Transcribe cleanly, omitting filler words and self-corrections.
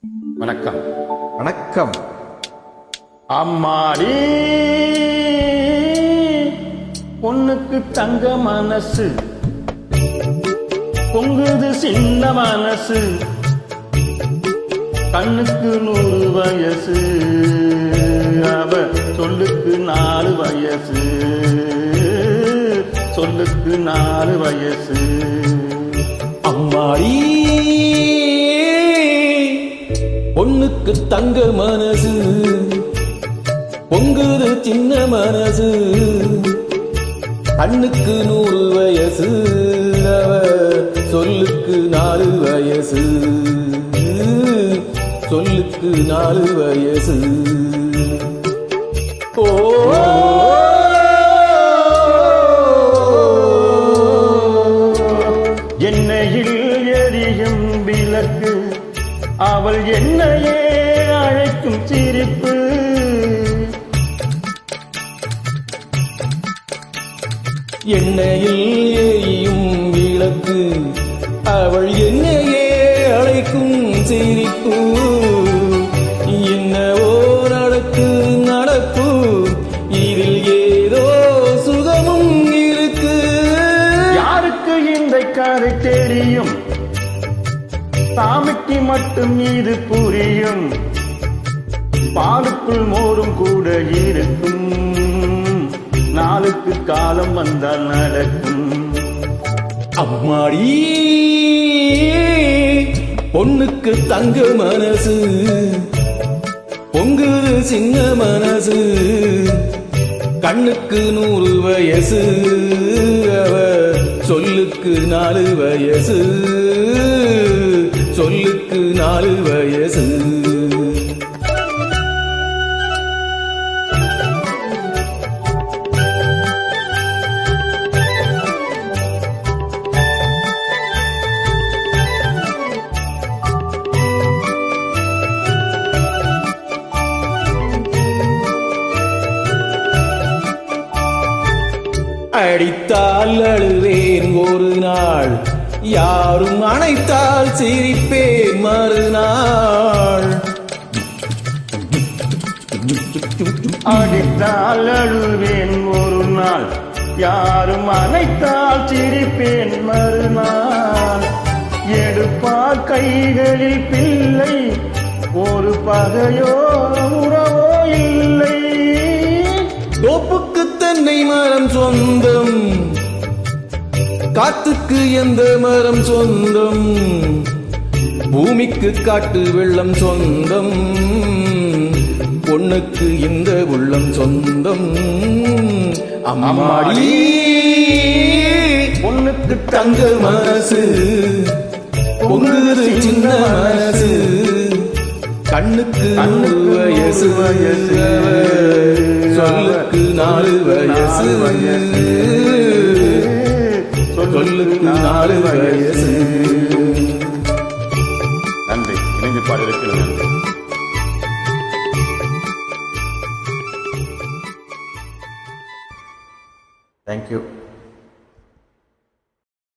வணக்கம். வணக்கம். அம்மாடி பொண்ணுக்கு தங்க மனசு, பொங்குது சின்ன மனசு, கண்ணுக்கு 100 வயசு, அவ சொல்லுக்கு 4 வயசு, சொல்லுக்கு 4 வயசு. அம்மாடி பொண்ணுக்கு தங்க மனசு, பொங்குது சின்ன மனசு, கண்ணுக்கு 100 வயசு, அவ சொல்லுக்கு 4 வயசு, சொல்லுக்கு 4 வயசு. ஓ எண்ணெயில் எரியும் விளக்கு, அவள் என்னையே அழைக்கும் சிரிப்பு. எண்ணெயில் எரியும் விளக்கு, அவள் என்னையே அழைக்கும் சிரிப்பு. என்னவோ நடக்கு நடப்பு, இதில் ஏதோ சுகமும் இருக்கு. யாருக்கு இந்த கதை தெரியும்? சாமிக்கு மட்டும் இது புரியும். பாலுக்குள் மோரும் கூட இருக்கும், நாளுக்கு காலம் வந்தால் நடக்கும். அம்மாடி பொண்ணுக்கு தங்க மனசு, பொங்குது சின்ன மனசு, கண்ணுக்கு 100 வயசு, அவ சொல்லுக்கு 4 வயசு, சொல்லுக்கு 4 வயசு. அடித்தால் அழுவேன் ஒரு நாள், யாரும் அணைத்தால் சிரிப்பேன் மறுநாள். அடித்தால் அழுவேன் ஒரு நாள், யாரும் அணைத்தால் சிரிப்பேன் மறுநாள். எடுப்பார் கைகளில் பிள்ளை, ஒரு பகையோ உறவோ இல்லை. தோப்புக்கு தென்னை மரம் சொந்தம், காத்துக்கு எந்த மரம் சொந்தம், பூமிக்கு காட்டு வெள்ளம் சொந்தம், பொண்ணுக்கு இந்த உள்ளம் சொந்தம். அம்மாடி பொண்ணுக்கு தங்க மனசு, பொங்குது சின்ன மனசு, கண்ணுக்கு 100 வயசு, சொல்லுக்கு 4 வயசு, சொல்லுக்கு 4 வயசு. நன்றி. இணைந்து பாடுவதற்கு நன்றி. தேங்க்யூ.